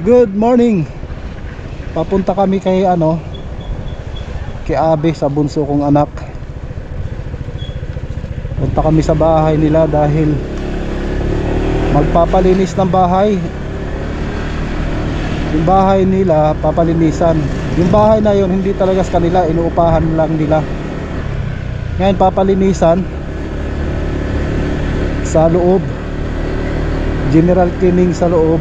Good morning. Papunta kami kay kay Abe, sa bunso kong anak. Punta kami sa bahay nila dahil magpapalinis ng bahay. Yung bahay nila papalinisan. Yung bahay na yun hindi talaga sa kanila, inuupahan lang nila. Ngayon papalinisan sa loob, general cleaning sa loob.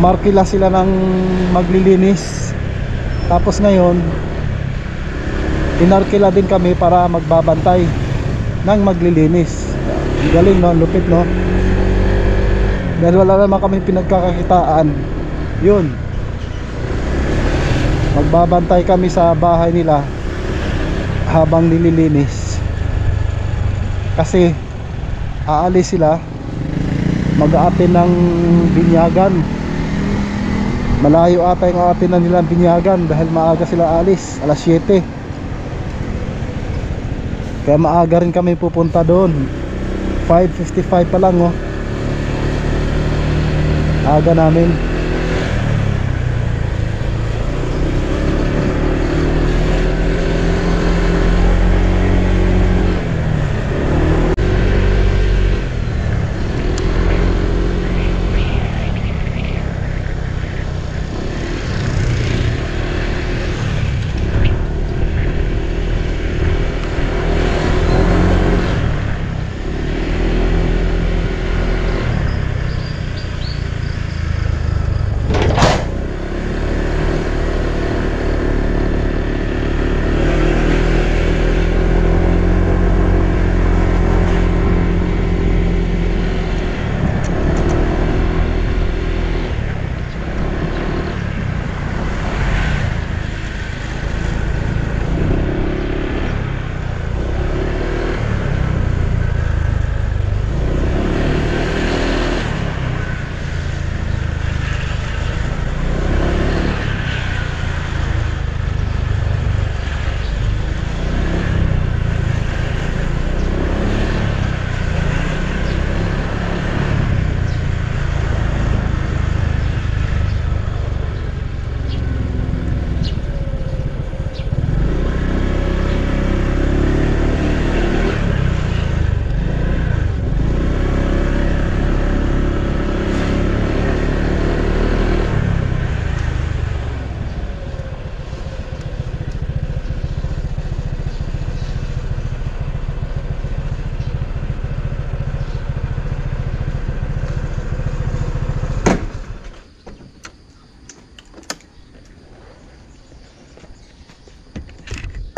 Umarkila sila ng maglilinis. Tapos ngayon inarkila din kami para magbabantay ng maglilinis. Galing no, lupit no. Dahil wala naman kami pinagkakakitaan, yun, magbabantay kami sa bahay nila habang nililinis. Kasi aalis sila, mag-a-attend ng binyagan. Malayo ata yung a-attend na nilang binyagan dahil maaga sila alis, alas 7. Kaya maaga rin kami pupunta doon. 5:55 pa lang oh. Aga namin.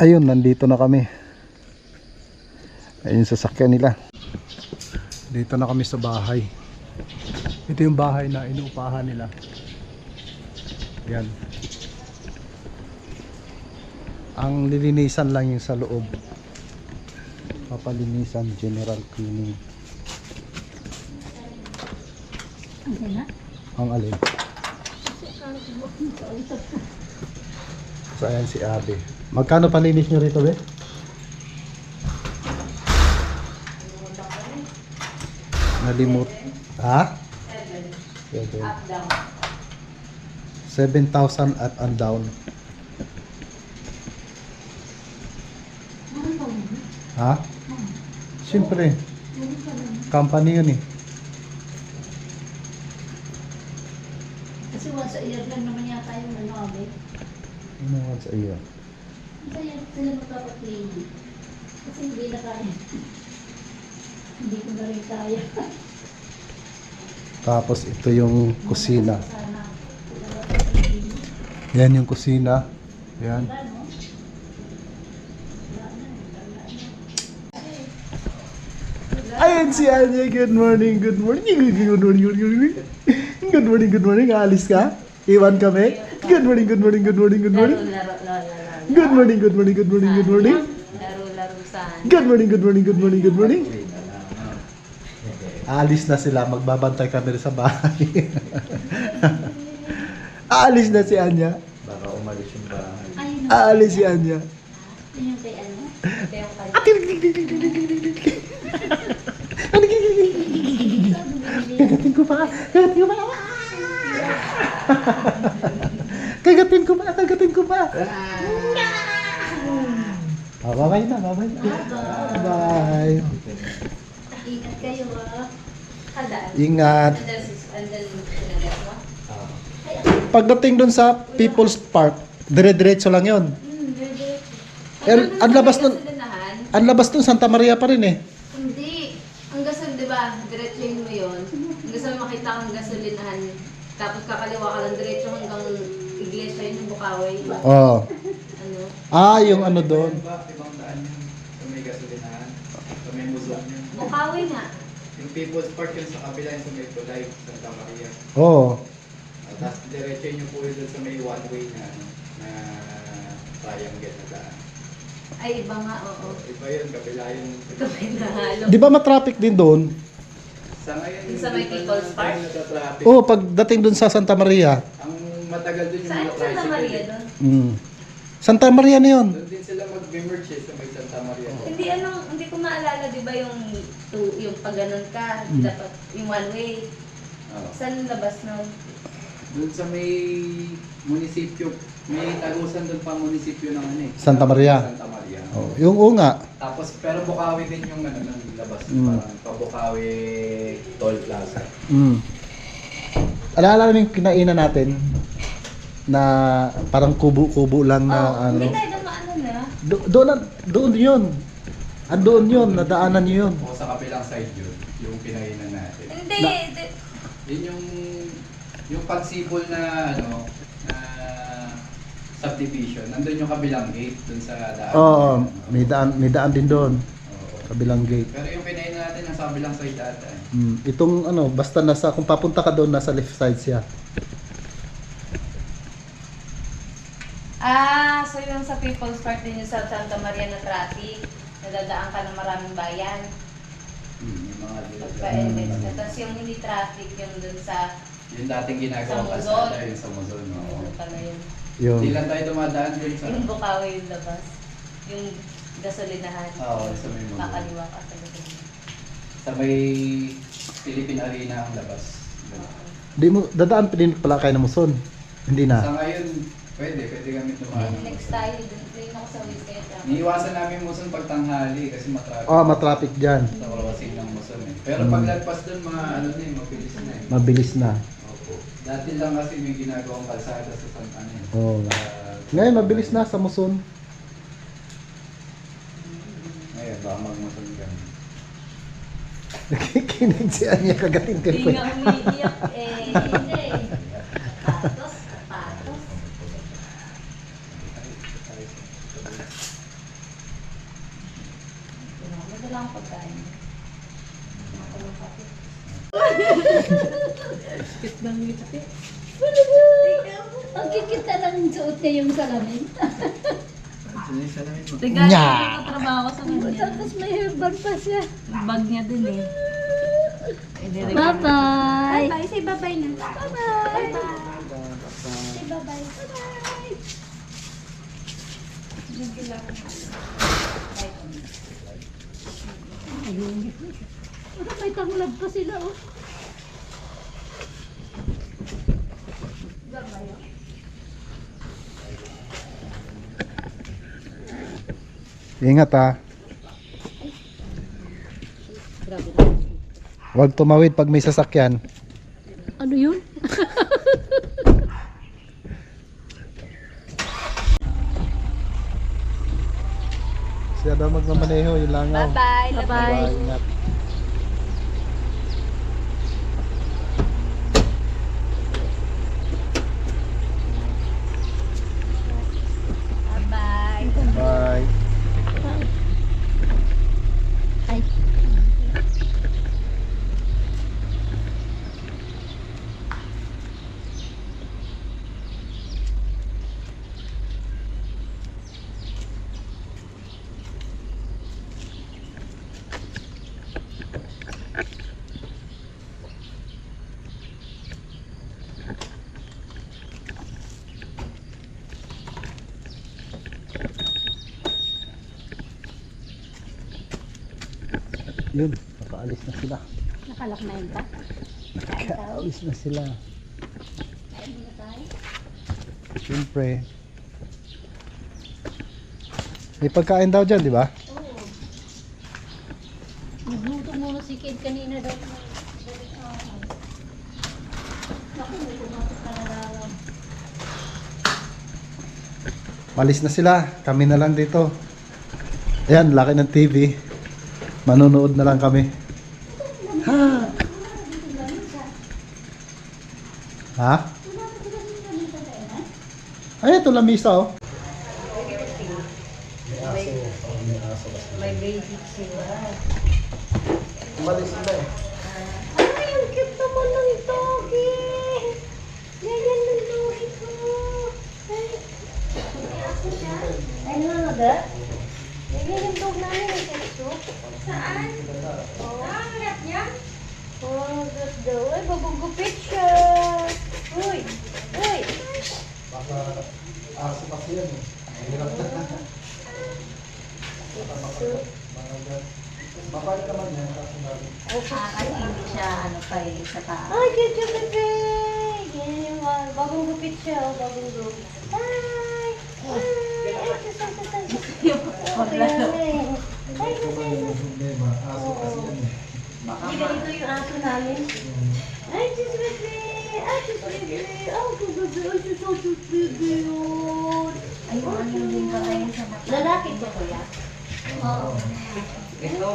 Ayun, nandito na kami. Ayun sasakyan nila. Dito na kami sa bahay. Ito yung bahay na inuupahan nila. Yan. Ang lilinisan lang yung sa loob. Papalinisan, general cleaning. Ang alin? So ayan si Abe. Magkano palinis nyo rito, be? Nalimut. Ha? 7,000 up and down. Ha? Siyempre. Company yun eh. Kasi once a year lang naman yata yung Abe. Ano once a year? Kaya sila magpapaklinig. Kasi hindi na kaya. Hindi ko na rin kaya. Tapos ito yung kusina. Yan yung kusina. Yan. Ayan si Anya. Good morning, good morning. Good morning, good morning. Good morning, good morning. Aalis ka? Iwan kami? Good morning, good morning, good morning, good morning. Good morning, good morning, good morning, good morning. Good morning, good morning, good morning, good morning. Aalis na sila, magbabantay kami sa bahay. Aalis na si Anya. Baka umalis yung bahay. Aalis si Anya. Yung kay ano? Ito yung kay Kagatin ko pa. Kagatin ko pa. Kagatin ko pa. Kagatin ko pa. Bye-bye na. Bye-bye. Bye. Ingat kayo ah. Hadaan. Ingat. Andal sinagat mo? Pagdating dun sa People's Park, dire-diretso lang yon. Ang labas nun, Gasolinahan? ang labas nun Santa Maria pa rin eh. Hindi. Ang gasol, di ba? Diretsuhin mo yun. Ang gasol makita kang gasolinahan. Tapos kakaliwa ka lang diretso hanggang iglesia yun yung Bukawi. Oh. Ano? Yung ano doon. Ibang daan yun. Sa may gasolinahan. Sa may muson yun. Bukawi nga. Yung People's Park yun sa kabila yung sa may Tulay, Santa Maria. Oh. Tapos diretso nyo po yun sa may one way na triangle na daan. Ay, iba nga, oo. Iba yun, kabila yun. Kamay na halo. Di ba matraffic din doon? Sa ngayon, Yung sa may People's Park? natatraffic. Oh, pagdating doon sa Santa Maria. Ang matagal dun yung Saan mga yung Santa tricycle. Maria doon? Santa Maria na yun. Doon din sila mag-merge sa may Santa Maria. Hindi hindi ko maalala, di ba yung pag ganun ka, dapat yung one way. Oo. Saan labas nun? Doon sa may munisipyo, may tagusan doon pa munisipyo ng ano eh. Santa Maria. Santa Maria. Oh, yung nga. Tapos, pero Bukawi din yung ano, ng labas. Parang pa-Bukawi Toll Plaza. Alala namin yung kinainan natin na parang kubo-kubo lang na ano. Hindi tayo naman na. Doon yun. Andoon yun, nadaanan niyo yun. O sa kabilang side yun, yung pinainan natin. Hindi. Yun yung pagsipol na ano, na subdivision. Nandun yung kabilang gate dun sa daan. Oo, may daan din doon. Oo. Kabilang gate. Pero yung pinainan natin nasa kabilang side data. Itong ano, basta kung papunta ka doon, nasa left side siya. So yung sa People's Park din yung sa Santa Maria na traffic, nadadaan ka ng maraming bayan. Yung mga Pagpa-endix na. Tapos yung hindi traffic, yung dun sa yung dating ginagawang Sa Muzon. kalsada, yung sa Muzon. Oo. ano pala yun. Yun. Hindi lang tayo dumadaan yun sa... Yung Bukawi yung labas. Yung gasolinahan. Oo, sa may Muzon. Kakaliwa ka sa gasolinahan. Sa may Philippine Arena ang labas. Di mo, dadaan pa din pala kayo ng Muson. Hindi Sa na. ngayon, pwede kami dumaan. Next tayo, dun ako sa Wiz kaya traffic. Niiwasan namin Muzon pag tanghali kasi matraffic. Matraffic dyan. Sa crossing ng Muzon eh. Pero paglagpas dun, mga ano na eh, mabilis na eh. Mabilis na. Opo. Dati lang kasi may ginagawang kalsada sa San ano eh. Oo. Ngayon, mabilis na sa Muson. Ngayon, baka mag-Muzon kami. Nakikinig si Anya kagatin ka Hindi nga umiiyak eh. Hindi. Patos. Madala ang pagkain. Ang kikita lang yung suot niya yung salamin. Tingnan Nya. ko trabaho sa kanya. Tapos may hairband pa siya. Bag niya din eh. Bye-bye! Bye. Say bye-bye na. Bye-bye! Say bye-bye. Bye-bye! Ayun. May tanglad pa sila oh. Ingat ha. Huwag tumawid pag may sasakyan. Ano yun? Siya daw magmamaneho, yung langaw. Bye-bye. Bye-bye. Ingat. Bye-bye. Bye. Ay. Yun, nakaalis na sila. Nakalak na yun pa? Kaalis na sila. Kain muna tayo. Siyempre. May pagkain daw dyan, di ba? Oo. Nagluto muna si Kid kanina daw. Naku, may tumatok na nalalam. Malis na sila. Kami na lang dito. Ayan, laki ng TV. Manonood na lang kami. Ha? Ha? Ay, ito lamisa oh. May basic sila. Umalis sila eh. Ay, ang cute naman ng doggy! Ganyan ng doggy ko! Ay, ano na ba? Ganyan yung dog namin ang keso. Saan? Oh. Hanap niya? Oh, good daw. Ay, bagugupit siya! Uy! Uy! Baka aso kasi yan eh. Hirap na. Mapalik naman yan. Kasi hindi siya ano pa eh, sa taas. Ay, cute yung bebe! Ganyan yung bagong gupit siya. Oh, bagong gupit. Hi! Hi! Ay, sasay! Okay, ay, sasay! Aso kasi yan eh. Hindi ganito yung aso namin. Ay, sis bebe! Ay, sis bebe! Ay, sis bebe! Ay, sis bebe! Ay, ano din pa kayo sa mata. Lalaki ba kuya? Oo. Ito.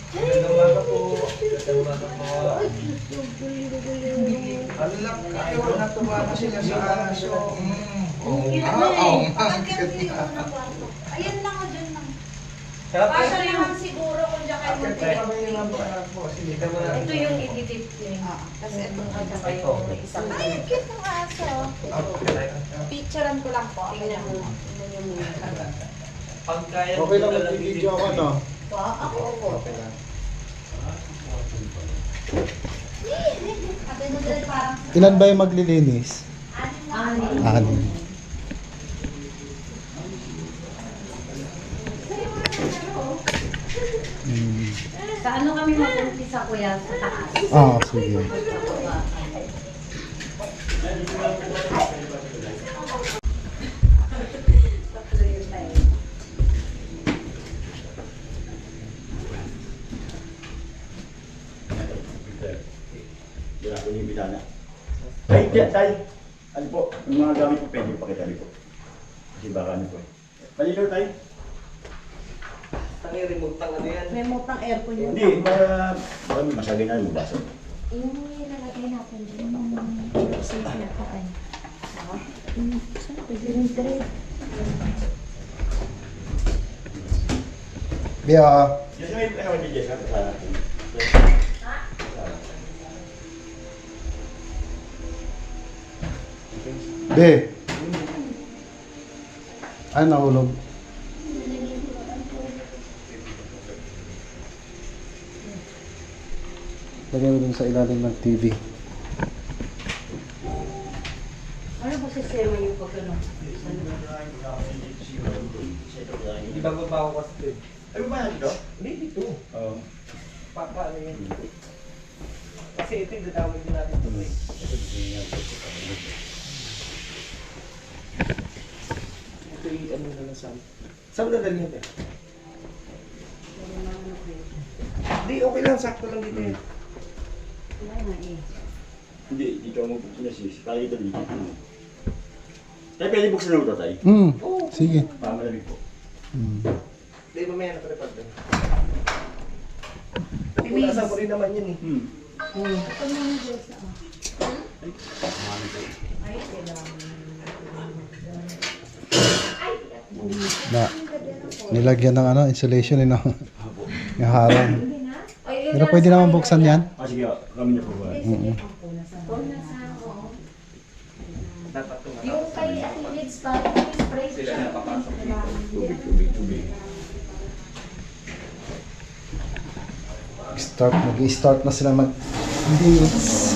Magandang umaga po. Magandang umaga po. Ay, sis bebe! Alak, ayaw natuwa na sila sa aso. Ayan lang o dyan lang. Sarap Pasya naman siguro kung dyan kayo Ito yung ididip niya. Kasi itong kanya kayo isang. Ay, cute ng aso. Picturean ko lang po. Tingnan mo. Tingnan niyo muna. Okay lang mag-video ako no? Ako po. Okay lang. Ilan ba yung maglilinis? Anim. Sa ano kami mag-umpisa kuya sa taas? Ah, sige. Wala ko yung bitana. Tay, tay! Ano po, yung mga gamit po pwede yung pakita niyo po. Kasi baka ano po eh. Palilo tay? Remote ng aircon yung Hindi, baka may masagay na yung baso. Yung ilalagay natin dyan, yung safe na pa ay. Saan pwede rin trade? Bia, Yes, may ano yung Jess, sa akin. Be. Ay, nahulog. Lagay mo dun sa ilalim ng TV. Ano ba si Sema yung pagkano? Hindi ba babaw kasi ito? Ano ba yan dito? Hindi dito. Oo. Paano yan? Kasi ito yung dadawin din natin ito eh. Ito yung ano na lang saan. Saan mo dadalhin ito? Hindi, okay lang. Sakto lang dito eh. Wala nga eh. Hindi, dito mo po sinasis. Kaya dito dito. Tay, pwede buksan na ito tay? Sige. Pamalamig po. Hindi, mamaya na palipad doon. Punasan ko rin naman yun eh. Na, nilagyan ng ano, insulation no? Yung harang. Pero pwede naman buksan yan. Ah, sige, kami na po ba? Dapat ito. Yung kay Athletes pa, yung spray Sila na papasok dito. Tubig. Mag-start na sila mag-dates.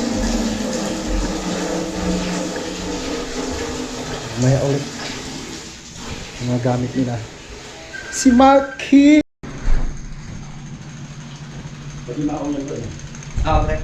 Maya ulit. Yung mga gamit nila. Si Marky! Pwede makaunyan ko eh. Ah, okay.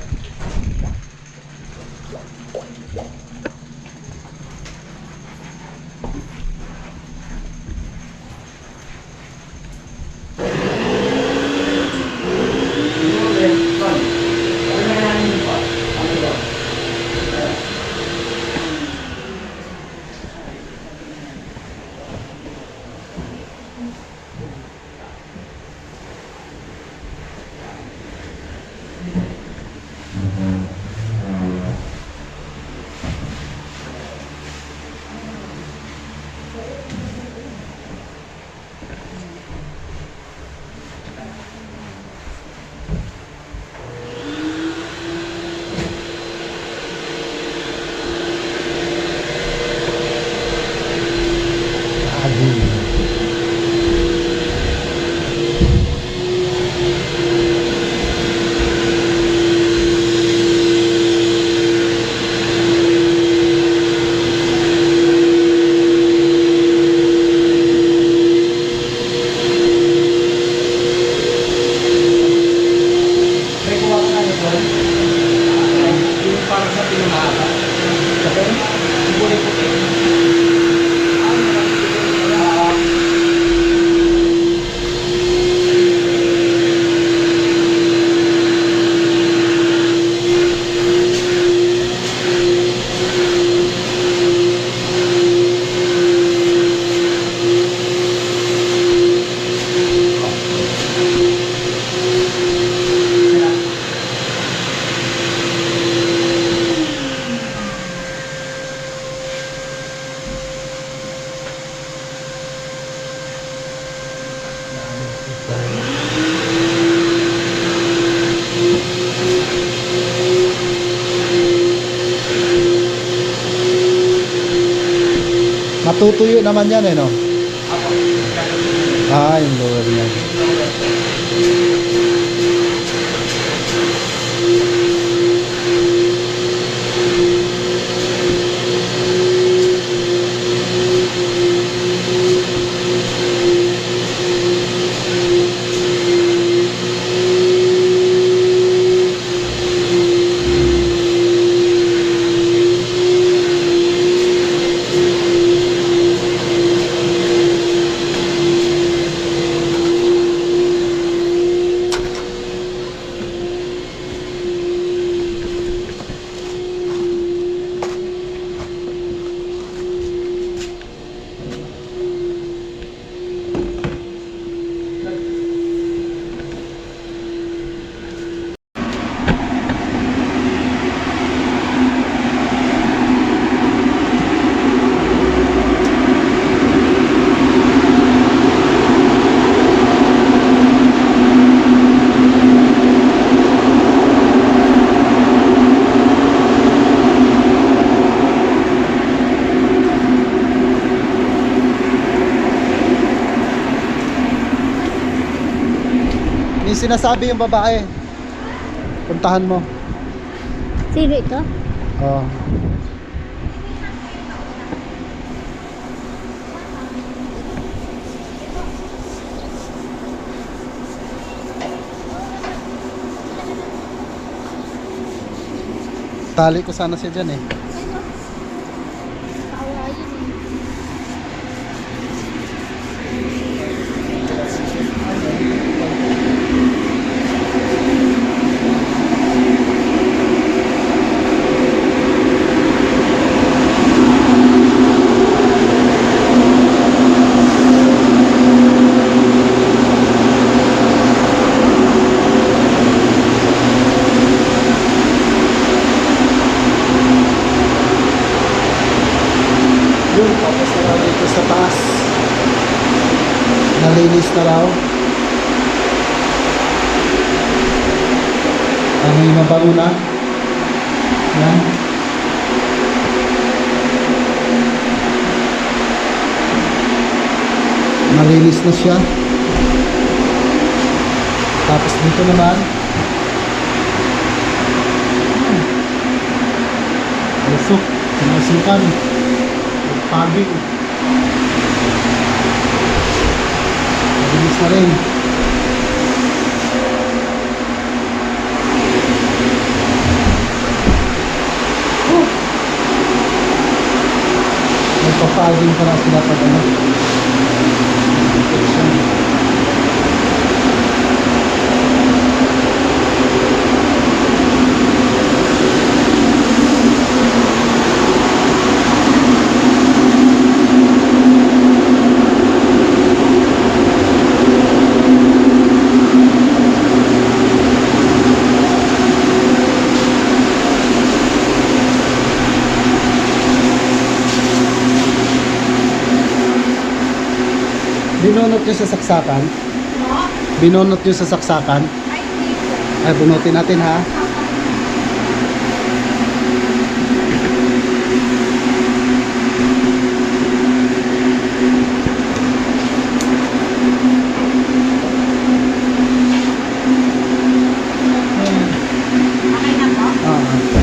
Matutuyo naman yan eh, no? Ako, Ah, yung lower niya. May sinasabi yung babae. Puntahan mo. Sino ito? Oh. Tali ko sana siya dyan eh. Kawayan eh. Yun, tapos na raw dito sa taas. Nalinis na raw. May mabago na. Yan. Nalinis na siya. Tapos dito naman. Lusok. Sinasukan. Pagig. Nalinis na rin. Nagpa-paging pa na sila pag ano. Binunot nyo sa saksakan? Binunot nyo sa saksakan? Ay, bunutin natin ha. Okay na po?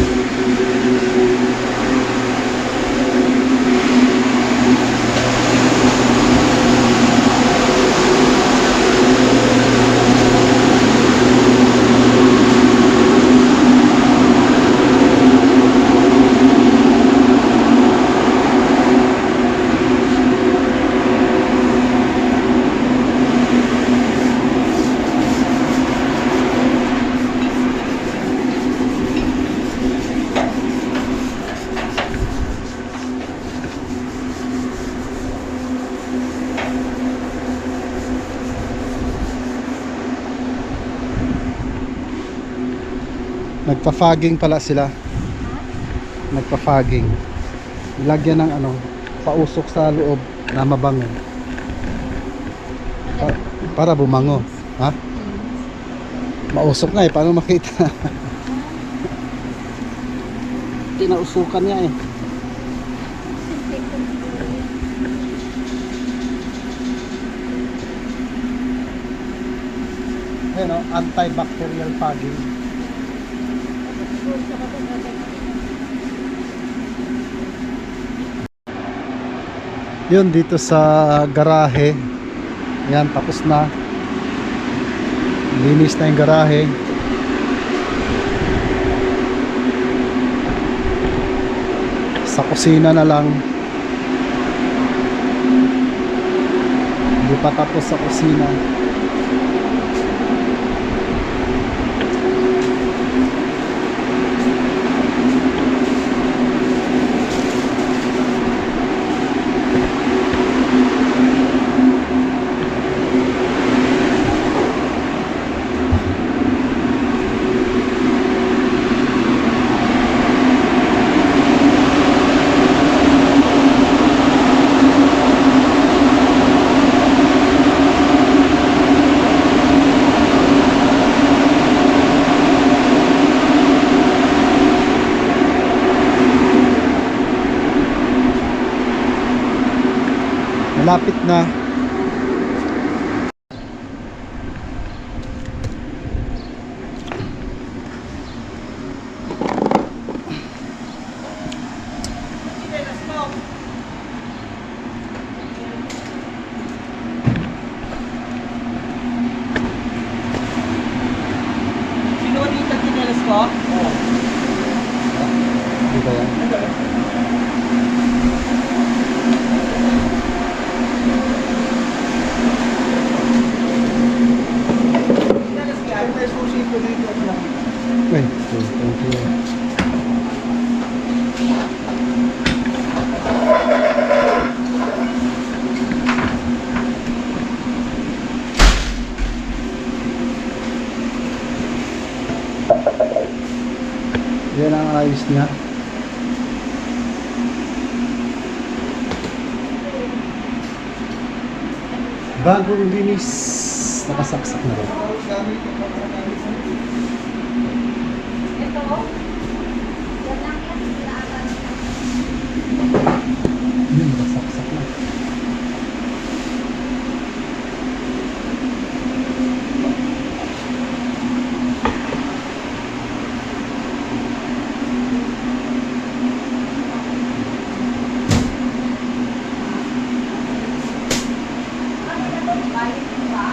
Nagpa-fogging pala sila. Nagpa-fogging. Ilagyan ng ano, pausok sa loob na mabango. Para bumango. Ha? Mausok nga eh, paano makita? Tinausukan niya eh. Ayan o, antibacterial padding. Yun, dito sa garahe. Ayan, tapos na. Linis na yung garahe. Sa kusina na lang. Hindi pa tapos sa kusina. Malapit na. Sino dito ang tinelas ko? Di ba yan? Tinelas ka? May sushi po dito. Wait, thank you. Yan ang ayos niya. Bagong linis. Nakasaksak na rin. Ito, yan lang yan, sinaasan. Yun, nakasaksak na. Ano na to, bayad mo ba?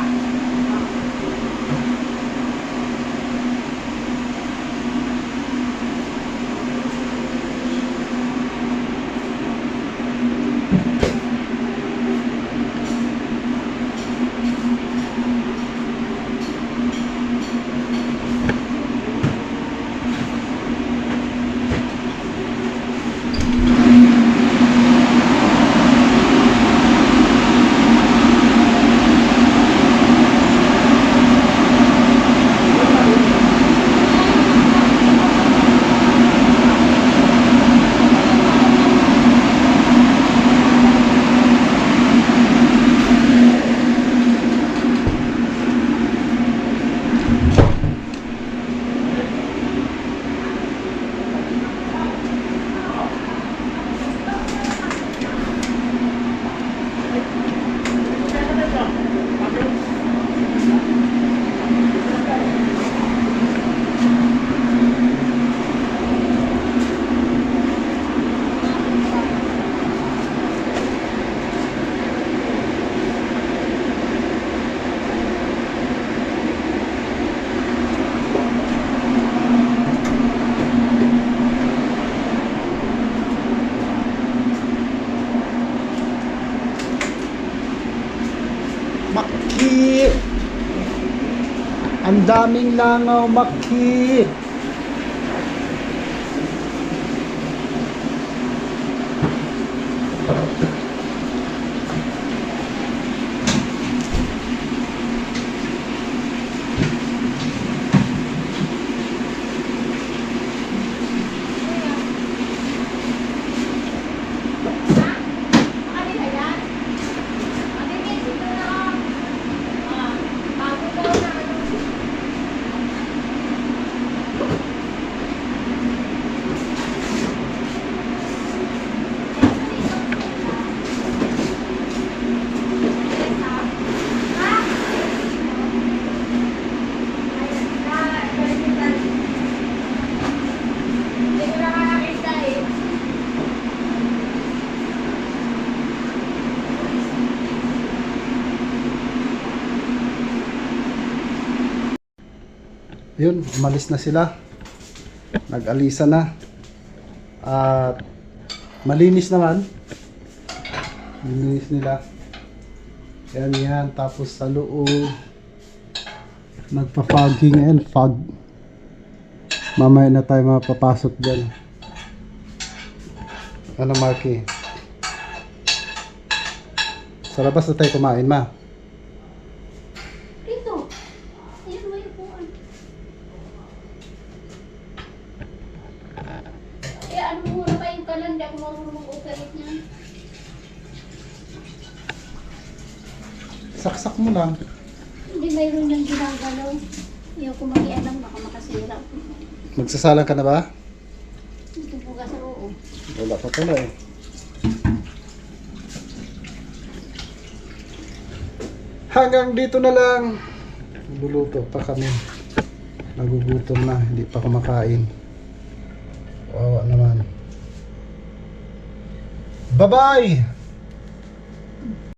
Makki! Ang daming langaw, Makki! Kanina yan. Mabibigit ko na ako. Bago daw na ano. Yun, umalis na sila. Nag-alisa na. At malinis naman. Malinis nila. Yan. Tapos sa loob, nagpa-fogging and fog. Mamaya na tayo mapapasok dyan. Ano, Marky? Sa labas na tayo kumain, ma. Dito. Ayan mo yung puan. Ano muna pa yung kalan, di ako marunong mag-operate niyan. Saksak mo lang. Hindi mayroon niyang ginagalaw. Ayaw ko makialam, baka makasira. Magsasalang ka na ba? Ito buga sa oo. Wala pa pala eh. Hanggang dito na lang. Luluto pa kami. Nagugutom na, hindi pa kumakain. Wawa naman. Bye-bye!